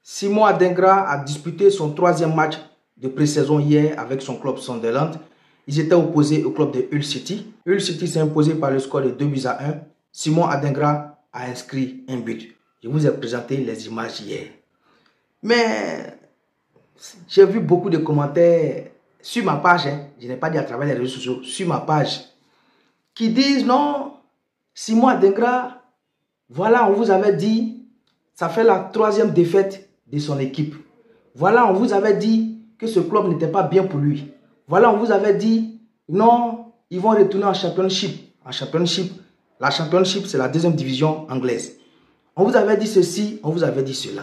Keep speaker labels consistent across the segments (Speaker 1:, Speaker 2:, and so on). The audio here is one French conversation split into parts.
Speaker 1: Simon Adingra a disputé son troisième match de pré-saison hier avec son club Sunderland. Ils étaient opposés au club de Hull City. Hull City s'est imposé par le score de 2-1. Simon Adingra a inscrit un but. Je vous ai présenté les images hier. Mais j'ai vu beaucoup de commentaires sur ma page, je n'ai pas dit à travers les réseaux sociaux, sur ma page, qui disent non, Simon Adingra, voilà, on vous avait dit, ça fait la troisième défaite de son équipe. Voilà, on vous avait dit que ce club n'était pas bien pour lui. Voilà, on vous avait dit, non, ils vont retourner en Championship. En Championship, la Championship, c'est la deuxième division anglaise. On vous avait dit ceci, on vous avait dit cela.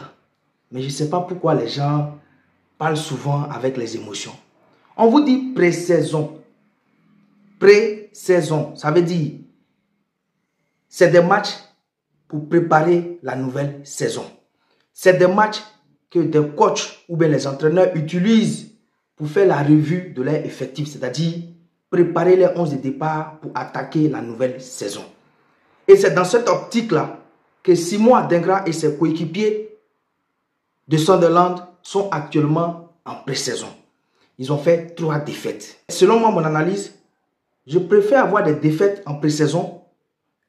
Speaker 1: Mais je ne sais pas pourquoi les gens parlent souvent avec les émotions. On vous dit pré-saison. Pré-saison, ça veut dire, c'est des matchs pour préparer la nouvelle saison. C'est des matchs que des coachs ou bien les entraîneurs utilisent pour faire la revue de leur effectif, c'est-à-dire préparer les 11 de départ pour attaquer la nouvelle saison. Et c'est dans cette optique-là que Simon Adingra et ses coéquipiers de Sunderland sont actuellement en pré-saison. Ils ont fait 3 défaites. Selon moi, mon analyse, je préfère avoir des défaites en pré-saison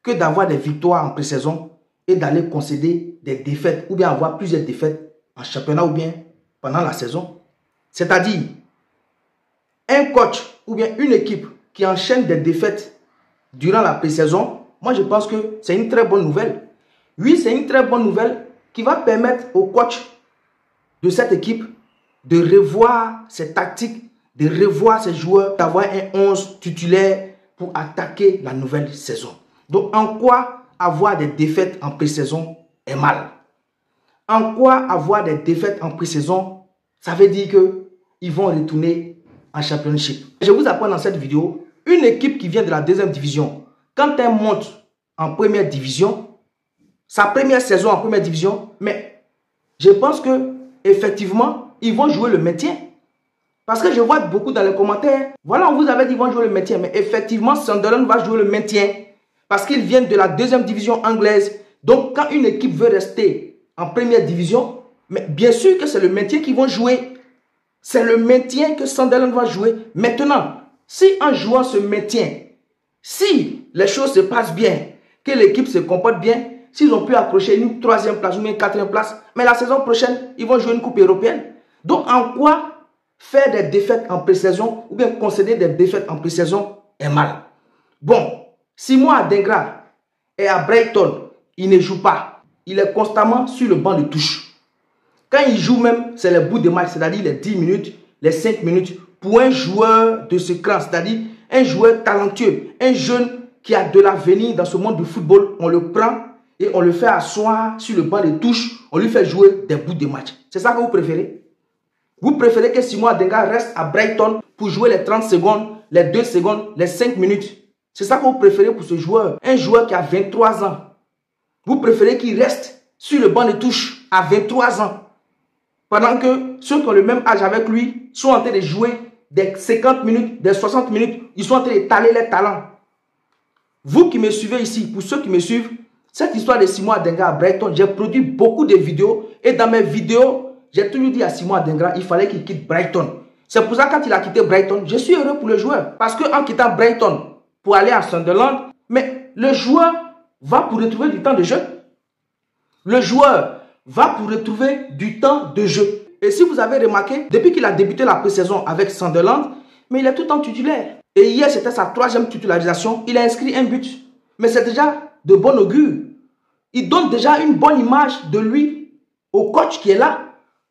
Speaker 1: que d'avoir des victoires en pré-saison et d'aller concéder des défaites ou bien avoir plusieurs défaites en championnat ou bien pendant la saison. C'est-à-dire, un coach ou bien une équipe qui enchaîne des défaites durant la pré-saison, moi je pense que c'est une très bonne nouvelle. Oui, c'est une très bonne nouvelle qui va permettre au coach de cette équipe de revoir ses tactiques, de revoir ses joueurs, d'avoir un 11 titulaire pour attaquer la nouvelle saison. Donc, en quoi avoir des défaites en pré-saison est mal? En quoi avoir des défaites en pré-saison, ça veut dire qu'ils vont retourner en Championship. Je vous apprends dans cette vidéo, une équipe qui vient de la deuxième division, quand elle monte en première division, sa première saison en première division, mais je pense que effectivement, ils vont jouer le maintien. Parce que je vois beaucoup dans les commentaires, voilà, on vous avait dit qu'ils vont jouer le maintien, mais effectivement, Sunderland va jouer le maintien parce qu'ils viennent de la deuxième division anglaise. Donc, quand une équipe veut rester en première division, mais bien sûr que c'est le maintien qu'ils vont jouer. C'est le maintien que Sunderland va jouer. Maintenant, si en jouant ce maintien, si les choses se passent bien, que l'équipe se comporte bien, s'ils ont pu accrocher une 3e place ou une 4e place, mais la saison prochaine, ils vont jouer une coupe européenne. Donc, en quoi faire des défaites en pré-saison ou bien concéder des défaites en pré-saison est mal? Bon, Simon Adingra est à Brighton, il ne joue pas. Il est constamment sur le banc de touche. Quand il joue même, c'est les bouts de match, c'est-à-dire les 10 minutes, les 5 minutes, pour un joueur de ce cran, c'est-à-dire un joueur talentueux, un jeune qui a de l'avenir dans ce monde du football, on le prend et on le fait asseoir sur le banc de touche, on lui fait jouer des bouts de match. C'est ça que vous préférez? Vous préférez que Simon Adingra reste à Brighton pour jouer les 30 secondes, les 2 secondes, les 5 minutes? C'est ça que vous préférez pour ce joueur? Un joueur qui a 23 ans. Vous préférez qu'il reste sur le banc de touche à 23 ans? Pendant que ceux qui ont le même âge avec lui sont en train de jouer des 50 minutes, des 60 minutes. Ils sont en train d'étaler les talents. Vous qui me suivez ici, pour ceux qui me suivent, cette histoire de Simon Adingra à Brighton, j'ai produit beaucoup de vidéos. Et dans mes vidéos, j'ai toujours dit à Simon Adingra, il fallait qu'il quitte Brighton. C'est pour ça que quand il a quitté Brighton, je suis heureux pour le joueur. Parce qu'en quittant Brighton pour aller à Sunderland, mais le joueur va pour retrouver du temps de jeu. Le joueur va pour retrouver du temps de jeu. Et si vous avez remarqué, depuis qu'il a débuté la pré-saison avec Sunderland, mais il est tout le temps titulaire. Et hier, c'était sa 3e titularisation. Il a inscrit un but. Mais c'est déjà de bon augure. Il donne déjà une bonne image de lui au coach qui est là.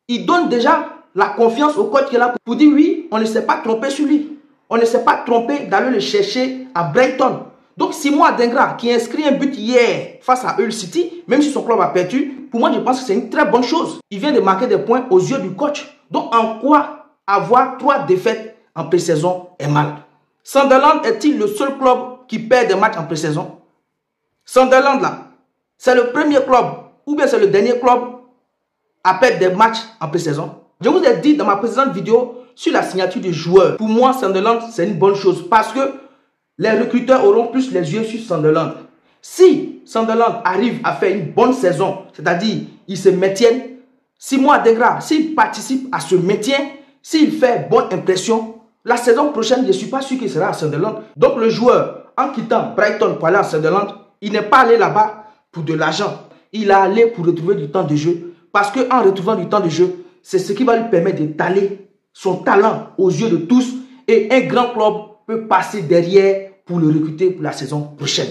Speaker 1: Il donne déjà la confiance au coach qui est là pour dire oui, on ne s'est pas trompé sur lui. On ne s'est pas trompé d'aller le chercher à Brighton. Donc Simon Adingra qui inscrit un but hier face à Hull City, même si son club a perdu, pour moi je pense que c'est une très bonne chose. Il vient de marquer des points aux yeux du coach. Donc en quoi avoir 3 défaites en pré-saison est mal? Sunderland est-il le seul club qui perd des matchs en pré-saison? Sunderland là, c'est le premier club ou bien c'est le dernier club à perdre des matchs en pré-saison? Je vous ai dit dans ma précédente vidéo sur la signature des joueurs. Pour moi, Sunderland, c'est une bonne chose parce que les recruteurs auront plus les yeux sur Sunderland. Si Sunderland arrive à faire une bonne saison, c'est-à-dire ils se maintiennent, Simon Adingra, s'il participe à ce maintien, s'il fait bonne impression, la saison prochaine, je ne suis pas sûr qu'il sera à Sunderland. Donc le joueur, en quittant Brighton pour aller à Sunderland, il n'est pas allé là-bas pour de l'argent. Il est allé pour retrouver du temps de jeu. Parce qu'en retrouvant du temps de jeu, c'est ce qui va lui permettre d'étaler son talent aux yeux de tous. Et un grand club peut passer derrière pour le recruter pour la saison prochaine.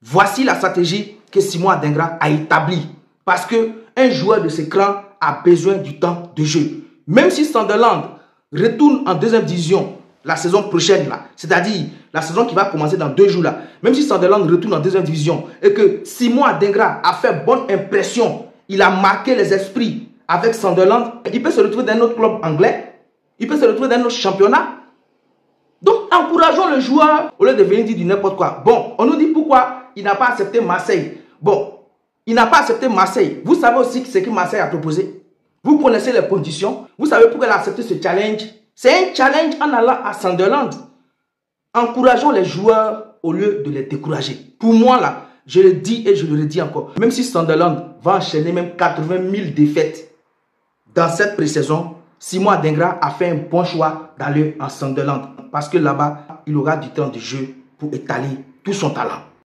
Speaker 1: Voici la stratégie que Simon Adingra a établie. Parce qu'un joueur de ce cran a besoin du temps de jeu. Même si Sunderland retourne en deuxième division la saison prochaine, c'est-à-dire la saison qui va commencer dans 2 jours, là, même si Sunderland retourne en deuxième division et que Simon Adingra a fait bonne impression, il a marqué les esprits avec Sunderland, il peut se retrouver dans un autre club anglais, il peut se retrouver dans un autre championnat. Donc, encourageons le joueur au lieu de venir dire du n'importe quoi. Bon, on nous dit pourquoi il n'a pas accepté Marseille. Bon, il n'a pas accepté Marseille. Vous savez aussi ce que Marseille a proposé. Vous connaissez les conditions. Vous savez pourquoi il a accepté ce challenge. C'est un challenge en allant à Sunderland. Encourageons les joueurs au lieu de les décourager. Pour moi, là, je le dis et je le redis encore. Même si Sunderland va enchaîner même 80 000 défaites dans cette pré-saison, Simon Adingra a fait un bon choix d'aller en Sunderland. Parce que là-bas, il aura du temps de jeu pour étaler tout son talent.